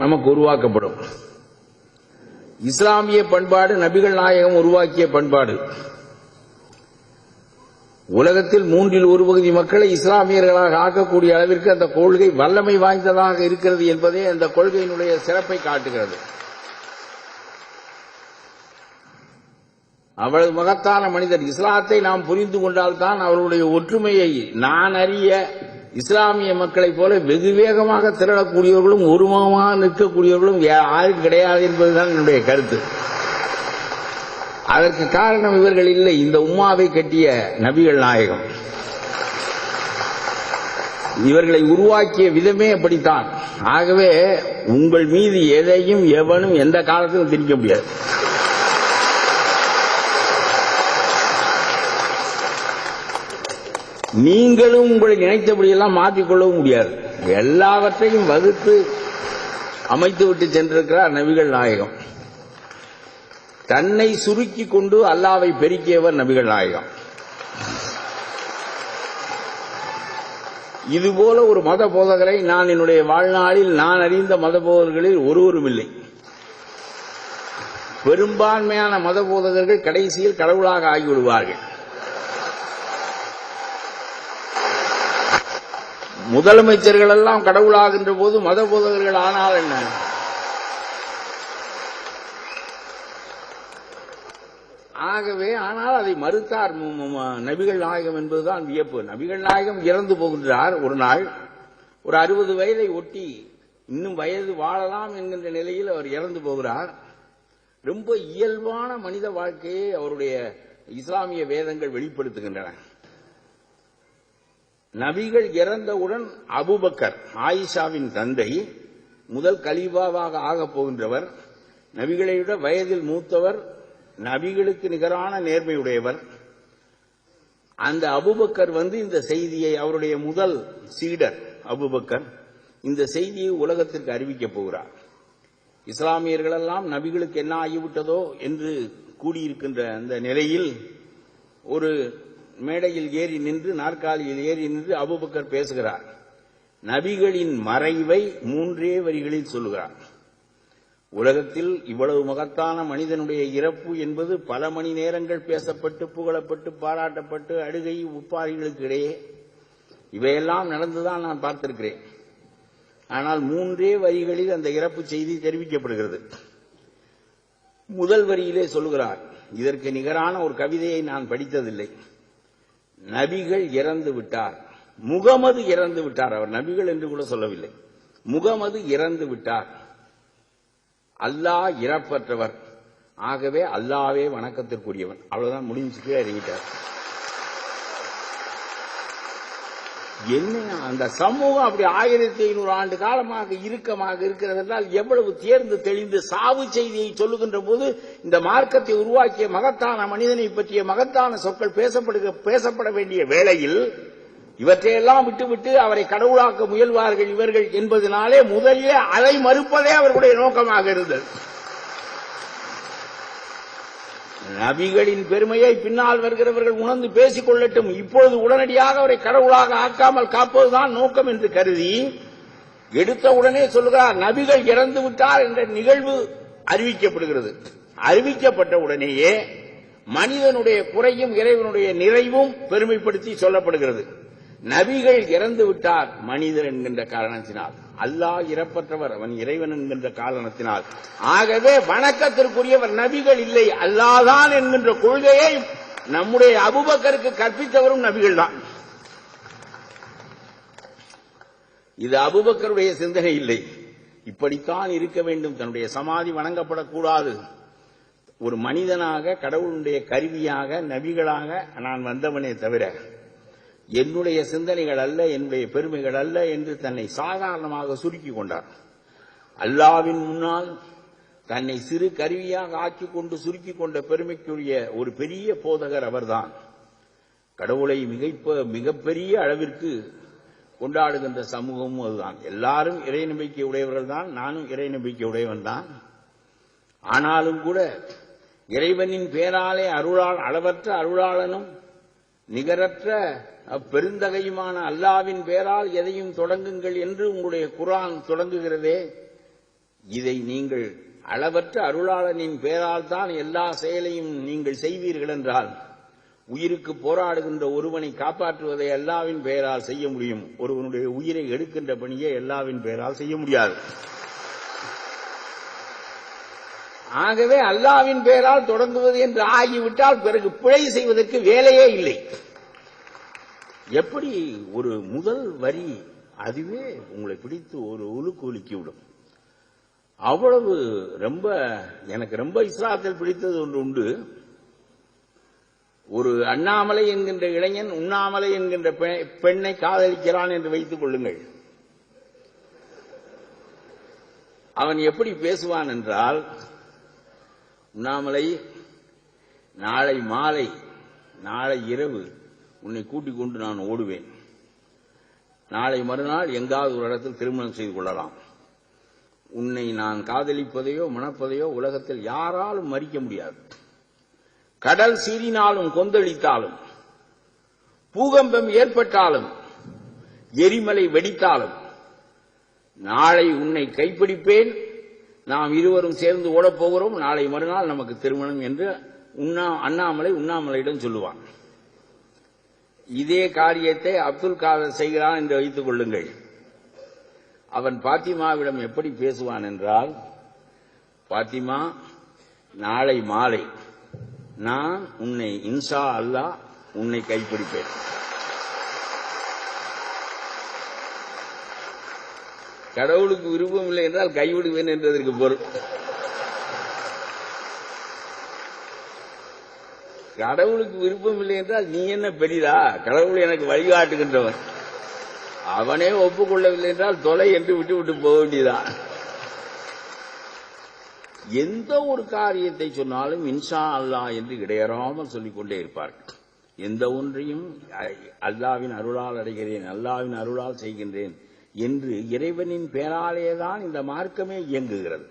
நமக்கு உருவாக்கப்படும். இஸ்லாமிய பண்பாடு நபிகள் நாயகம் உருவாக்கிய பண்பாடு. உலகத்தில் 1/3 மக்களை இஸ்லாமியர்களாக ஆக்கக்கூடிய அளவிற்கு அந்த கொள்கை வல்லமை வாய்ந்ததாக இருக்கிறது என்பதே அந்த கொள்கையினுடைய சிறப்பை காட்டுகிறது. அவ்வளவு மகத்தான மனிதர். இஸ்லாத்தை நாம் புரிந்து கொண்டால்தான் அவருடைய ஒற்றுமையை நான் அறிய இஸ்லாமிய மக்களைப் போல வெகு வேகமாக திரளக்கூடியவர்களும் ஒருமுகமாக நிற்கக்கூடியவர்களும் யாரும் கிடையாது என்பதுதான் என்னுடைய கருத்து. அதற்கு காரணம் இவர்கள் இல்லை, இந்த உம்மாவை கட்டிய நபிகள் நாயகம். இவர்களை உருவாக்கிய விதமே அப்படித்தான். ஆகவே உங்கள் மீது எதையும் எவனும் எந்த காலத்திலும் திணிக்க முடியாது. நீங்களும் உங்களை நினைத்தபடியெல்லாம் மாற்றிக்கொள்ளவும் முடியாது. எல்லாவற்றையும் வகுத்து அமைத்துவிட்டு சென்றிருக்கிறார் நபிகள் நாயகம். தன்னை சுருக்கிக் கொண்டு அல்லாவை பெருக்கியவர் நபிகள் நாயகம். இதுபோல ஒரு மத போதகரை நான் என்னுடைய வாழ்நாளில் நான் அறிந்த மத போதகர்களில் ஒருவரும் இல்லை. பெரும்பான்மையான மத போதகர்கள் கடைசியில் கடவுளாக ஆகிவிடுவார்கள். முதலமைச்சர்கள் எல்லாம் கடவுளாகின்ற போது மத போதகர்கள் ஆனால் என்ன? ஆகவே ஆனால் அதை மறுத்தார் நபிகள் நாயகம் என்பதுதான் வியப்பு. நபிகள் நாயகம் இறந்து போகின்றார். ஒரு நாள் ஒரு 60 வயதை ஒட்டி இன்னும் வயது வாழலாம் என்கின்ற நிலையில் அவர் இறந்து போகிறார். ரொம்ப இயல்பான மனித வாழ்க்கையை அவருடைய இஸ்லாமிய வேதங்கள் வெளிப்படுத்துகின்றன. நபிகள் இறந்தவுடன் அபூபக்கர், ஆயிஷாவின் தந்தை, முதல் கலீஃபாவாக ஆகப் போகின்றவர், நபிகளை விட வயதில் மூத்தவர், நபிகளுக்கு நிகரான நேர்மையுடையவர். அந்த அபூபக்கர் இந்த செய்தியை, அவருடைய முதல் சீடர் அபூபக்கர் இந்த செய்தியை உலகத்திற்கு அறிவிக்கப் போகிறார். இஸ்லாமியர்கள் எல்லாம் நபிகளுக்கு என்ன ஆகிவிட்டதோ என்று கூடியிருக்கின்ற அந்த நிலையில் ஒரு மேடையில் ஏறி நின்று, நாற்காலியில் ஏறி நின்று அபூபக்கர் பேசுகிறார். நபிகளின் மறைவை 3 வரிகளில் சொல்லுகிறார். உலகத்தில் இவ்வளவு மகத்தான மனிதனுடைய இறப்பு என்பது பல மணி நேரங்கள் பேசப்பட்டு, புகழப்பட்டு, பாராட்டப்பட்டு, அழுகை உப்பாரிகளுக்கு இடையே இவையெல்லாம் நடந்துதான் நான் பார்த்திருக்கிறேன். ஆனால் 3 வரிகளில் அந்த இறப்பு செய்தி தெரிவிக்கப்படுகிறது. முதல் வரியிலே சொல்லுகிறார், இதற்கு நிகரான ஒரு கவிதையை நான் படித்ததில்லை. நபிகள் இறந்து விட்டார், முகமது இறந்து விட்டார். அவர் நபிகள் என்று கூட சொல்லவில்லை. முகமது இறந்து விட்டார், அல்லாஹ் இறப்பற்றவர், ஆகவே அல்லாவே வணக்கத்திற்குரியவன். அவ்வளவுதான், முடிஞ்சு கீழே இறங்கிட்டார். என்ன அந்த சமூகம் அப்படி 1500 ஆண்டு காலமாக இறுக்கமாக இருக்கிறது என்றால் எவ்வளவு தேர்ந்து தெளிந்து சாவு செய்தியை சொல்லுகின்ற போது இந்த மார்க்கத்தை உருவாக்கிய மகத்தான மனிதனை பற்றிய மகத்தான சொற்கள் பேசப்பட வேண்டிய வேளையில் இவற்றையெல்லாம் விட்டுவிட்டு அவரை கடவுளாக்க முயல்வார்கள் இவர்கள் என்பதனாலே முதலிலே அதை மறுப்பதே அவர்களுடைய நோக்கமாக இருந்தது. நபிகளின் பெருமையை பின்னால் வருகிறவர்கள் உணர்ந்து பேசிக் கொள்ளட்டும், இப்பொழுது உடனடியாக அவரை கடவுளாக ஆக்காமல் காப்பதுதான் நோக்கம் என்று கருதி எடுத்த உடனே சொல்லுகிறார், நபிகள் இறந்து விட்டார் என்ற நிகழ்வு அறிவிக்கப்படுகிறது. அறிவிக்கப்பட்ட உடனேயே மனிதனுடைய குறையும் இறைவனுடைய நிறைவும் பெருமைப்படுத்தி சொல்லப்படுகிறது. நபிகள் இறந்து விட்டார் மனிதர் என்கின்ற காரணத்தினால், அல்லாஹ் இறப்பற்றவர், அவன் இறைவன் என்கின்ற காரணத்தினால். ஆகவே வணக்கத்திற்குரியவர் நபிகள் இல்லை, அல்லாஹ்தான் என்கின்ற கொள்கையை நம்முடைய அபூபக்கருக்கு கற்பித்தவரும் நபிகள் தான். இது அபூபக்கருடைய சிந்தனை இல்லை. இப்படித்தான் இருக்க வேண்டும், தன்னுடைய சமாதி வணங்கப்படக்கூடாது. ஒரு மனிதனாக, கடவுளுடைய கருவியாக, நபிகளாக நான் வந்தவனே தவிர என்னுடைய சிந்தனைகள் அல்ல, என்னுடைய பெருமைகள் அல்ல என்று தன்னை சாதாரணமாக சுருக்கிக் கொண்டார். அல்லாவின் முன்னால் தன்னை சிறு கருவியாக ஆக்கிக் கொண்டு சுருக்கிக் கொண்ட பெருமைக்குரிய ஒரு பெரிய போதகர் அவர்தான். கடவுளை மிகப்பெரிய அளவிற்கு கொண்டாடுகின்ற சமூகமும் அதுதான். எல்லாரும் இறை நம்பிக்கை உடையவர்கள் தான், நானும் இறை நம்பிக்கை உடையவன் தான். ஆனாலும் கூட இறைவனின் பேராலே அளவற்ற அருளாளனும் நிகரற்ற பெருந்தகையுமான அல்லாவின் பேரால் எதையும் தொடங்குங்கள் என்று உங்களுடைய குர்ஆன் தொடங்குகிறதே, இதை நீங்கள் அளவற்ற அருளாளனின் பெயரால் தான் எல்லா செயலையும் நீங்கள் செய்வீர்கள் என்றால், உயிருக்கு போராடுகின்ற ஒருவனை காப்பாற்றுவதை அல்லாவின் பெயரால் செய்ய முடியும். ஒருவனுடைய உயிரை எடுக்கின்ற பணியை அல்லாவின் பெயரால் செய்ய முடியாது. ஆகவே அல்லாவின் பெயரால் தொடங்குவது என்று ஆகிவிட்டால் பிறகு பிழை செய்வதற்கு வேலையே இல்லை. எப்படி ஒரு முதல் வரி அதுவே உங்களை பிடித்து ஒரு உலுக்கி விடும். அவ்வளவு எனக்கு ரொம்ப இஸ்லாத்தில் பிடித்தது ஒன்று உண்டு. ஒரு அண்ணாமலை என்கின்ற இளைஞன் உண்ணாமலை என்கின்ற பெண்ணை காதலிக்கிறான் என்று வைத்துக் கொள்ளுங்கள். அவன் எப்படி பேசுவான் என்றால், உண்ணாமலை, நாளை மாலை நாளை இரவு உன்னை கூட்டிக் கொண்டு நான் ஓடுவேன். நாளை மறுநாள் எங்காவது ஒரு இடத்தில் திருமணம் செய்து கொள்ளலாம். உன்னை நான் காதலிப்பதையோ மணப்பதையோ உலகத்தில் யாராலும் மறிக்க முடியாது. கடல் சீறினாலும் கொந்தளித்தாலும், பூகம்பம் ஏற்பட்டாலும், எரிமலை வெடித்தாலும், நாளை உன்னை கைப்பிடிப்பேன். நாம் இருவரும் சேர்ந்து ஓடப் போகிறோம். நாளை மறுநாள் நமக்கு திருமணம் என்று அண்ணாமலை உண்ணாமலையிடம் சொல்லுவான். இதே காரியத்தை அப்துல் காதர் செய்கிறான் என்று வைத்துக் கொள்ளுங்கள். அவன் பாத்திமாவிடம் எப்படி பேசுவான் என்றால், பாத்திமா, நாளை மாலை நான் உன்னை இன்ஷா அல்லாஹ் உன்னை கைப்பிடிப்பேன். கடவுளுக்கு விருப்பம் இல்லை என்றால் கைவிடுவேன் என்றதற்கு பொருள். கடவுளுக்கு விருப்பம் இல்லை என்றால் நீ என்ன பெரியதா? கடவுள் எனக்கு வழிகாட்டுகின்றவன். அவனே ஒப்புக்கொள்ளவில்லை என்றால் தொலை என்று விட்டு போக வேண்டியதான். எந்த ஒரு காரியத்தை சொன்னாலும் இன்ஷா அல்லாஹ் என்று இடையறாமல் சொல்லிக் கொண்டே இருப்பார்கள். எந்த ஒன்றையும் அல்லாவின் அருளால் அடைகிறேன், அல்லாவின் அருளால் செய்கின்றேன் என்று இறைவனின் பெயராலேதான் இந்த மார்க்கமே இயங்குகிறது.